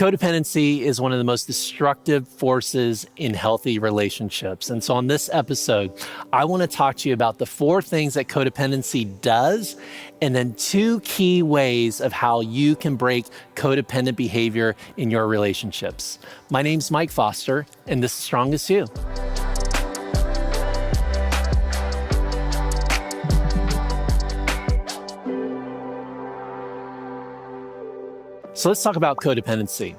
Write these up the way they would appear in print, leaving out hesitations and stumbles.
Codependency is one of the most destructive forces in healthy relationships. And so on this episode, I want to talk to you about the 4 things that codependency does, and then 2 key ways of how you can break codependent behavior in your relationships. My name's Mike Foster, and this is Strong as You. So let's talk about codependency.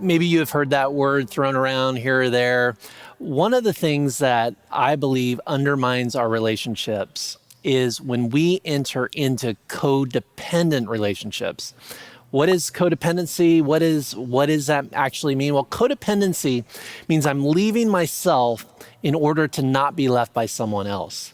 Maybe you have heard that word thrown around here or there. One of the things that I believe undermines our relationships is when we enter into codependent relationships. What is codependency? What does that actually mean? Well, codependency means I'm leaving myself in order to not be left by someone else.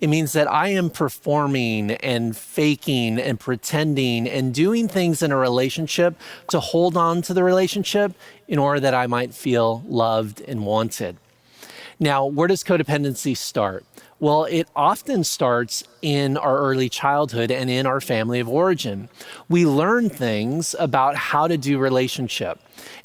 It means that I am performing and faking and pretending and doing things in a relationship to hold on to the relationship in order that I might feel loved and wanted. Now, where does codependency start? Well, it often starts in our early childhood and in our family of origin. We learn things about how to do relationship.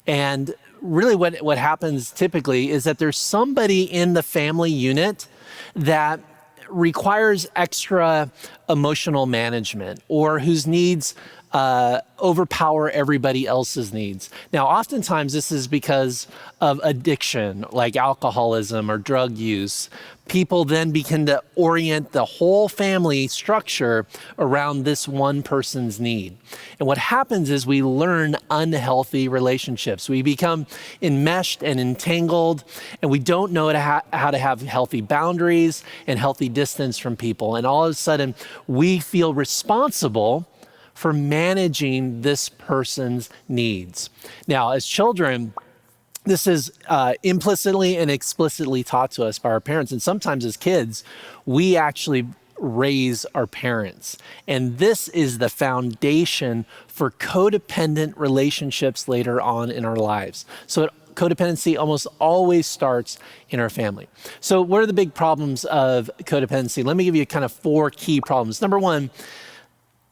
And really what happens typically is that there's somebody in the family unit that requires extra emotional management or whose needs overpower everybody else's needs. Now, oftentimes this is because of addiction, like alcoholism or drug use. People then begin to orient the whole family structure around this one person's need. And what happens is we learn unhealthy relationships. We become enmeshed and entangled, and we don't know how to have healthy boundaries and healthy distance from people. And all of a sudden, we feel responsible for managing this person's needs. Now, as children, this is implicitly and explicitly taught to us by our parents. And sometimes as kids, we actually raise our parents. And this is the foundation for codependent relationships later on in our lives. So codependency almost always starts in our family. So what are the big problems of codependency? Let me give you kind of 4 key problems. Number 1,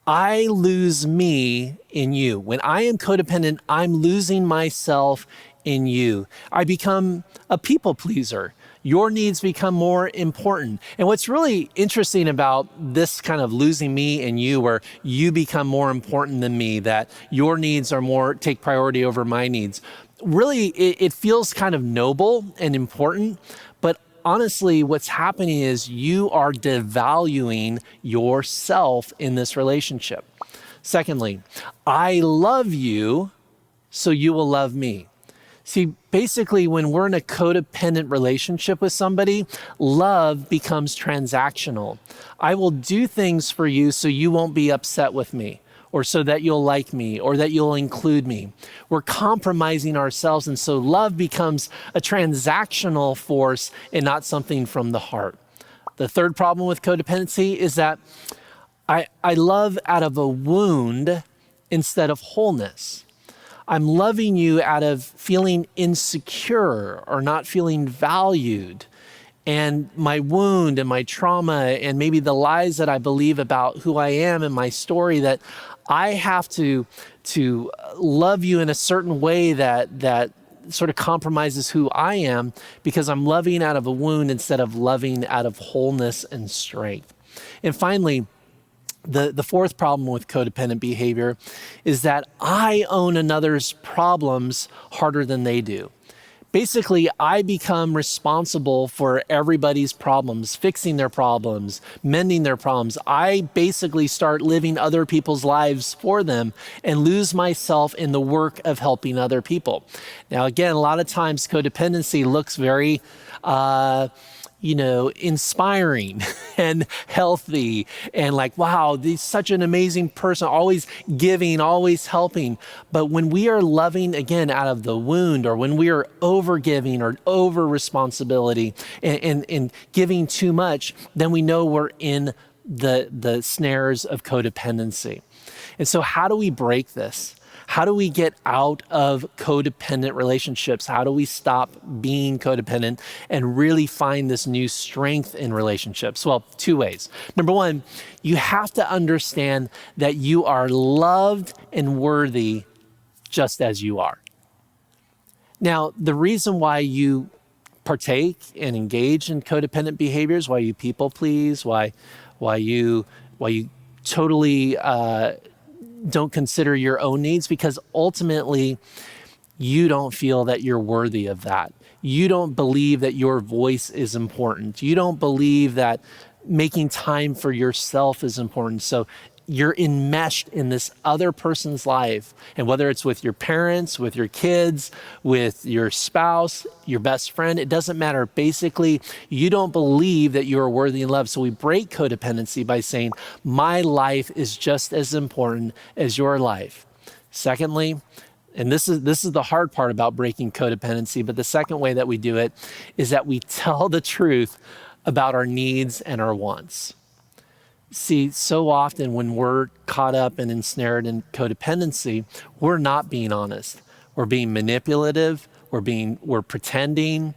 I lose me in you. When I am codependent, I'm losing myself in you. I become a people pleaser. Your needs become more important. And what's really interesting about this kind of losing me in you, where you become more important than me, that your needs are take priority over my needs, really it feels kind of noble and important. But honestly, what's happening is you are devaluing yourself in this relationship. Secondly, I love you, so you will love me. See, basically, when we're in a codependent relationship with somebody, love becomes transactional. I will do things for you so you won't be upset with me, or so that you'll like me, or that you'll include me. We're compromising ourselves, and so love becomes a transactional force and not something from the heart. The third problem with codependency is that I love out of a wound instead of wholeness. I'm loving you out of feeling insecure or not feeling valued. And my wound and my trauma and maybe the lies that I believe about who I am and my story, that I have to love you in a certain way that sort of compromises who I am, because I'm loving out of a wound instead of loving out of wholeness and strength. And finally, the 4th problem with codependent behavior is that I own another's problems harder than they do. Basically, I become responsible for everybody's problems, fixing their problems, mending their problems. I basically start living other people's lives for them and lose myself in the work of helping other people. Now, again, a lot of times codependency looks very inspiring and healthy and like, wow, he's such an amazing person, always giving, always helping. But when we are loving, again, out of the wound, or when we are over giving or over responsibility and giving too much, then we know we're in the snares of codependency. And so how do we break this? How do we get out of codependent relationships? How do we stop being codependent and really find this new strength in relationships? Well, 2 ways. Number 1, you have to understand that you are loved and worthy just as you are. Now, the reason why you partake and engage in codependent behaviors, why you people please, why you totally don't consider your own needs, because ultimately you don't feel that you're worthy of that. You don't believe that your voice is important. You don't believe that making time for yourself is important. So you're enmeshed in this other person's life. And whether it's with your parents, with your kids, with your spouse, your best friend, it doesn't matter. Basically, you don't believe that you are worthy and loved. So we break codependency by saying, my life is just as important as your life. Secondly, and this is the hard part about breaking codependency, but the second way that we do it is that we tell the truth about our needs and our wants. See, so often when we're caught up and ensnared in codependency, we're not being honest. We're being manipulative, we're pretending,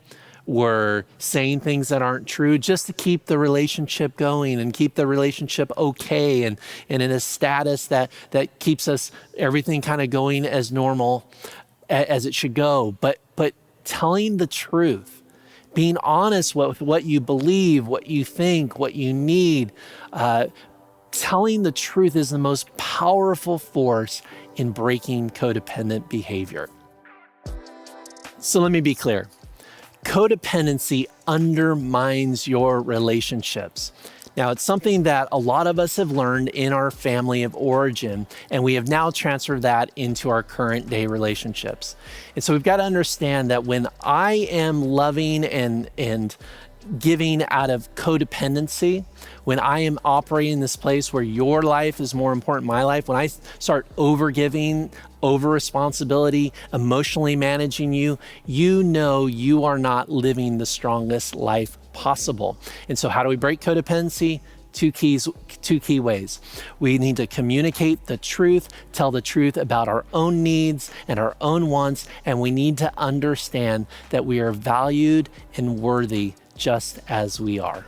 we're saying things that aren't true just to keep the relationship going and keep the relationship okay and in a status that keeps us everything kind of going as normal as it should go. But telling the truth, being honest with what you believe, what you think, what you need, telling the truth is the most powerful force in breaking codependent behavior. So let me be clear. Codependency undermines your relationships. Now, it's something that a lot of us have learned in our family of origin, and we have now transferred that into our current day relationships. And so we've got to understand that when I am loving and giving out of codependency, when I am operating in this place where your life is more important than my life, when I start over-giving, over-responsibility, emotionally managing you, you know you are not living the strongest life possible. And so how do we break codependency? Two key ways. We need to communicate the truth, tell the truth about our own needs and our own wants, and we need to understand that we are valued and worthy just as we are.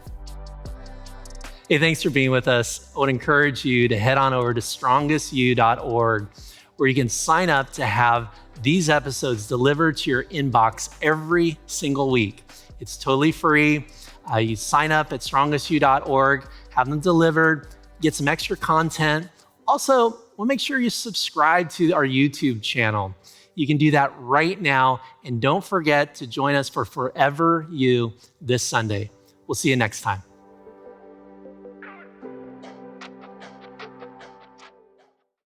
Hey, thanks for being with us. I would encourage you to head on over to strongestyou.org, where you can sign up to have these episodes delivered to your inbox every single week. It's totally free. You sign up at strongestyou.org, have them delivered, get some extra content. Also, we'll make sure you subscribe to our YouTube channel. You can do that right now. And don't forget to join us for Forever You this Sunday. We'll see you next time.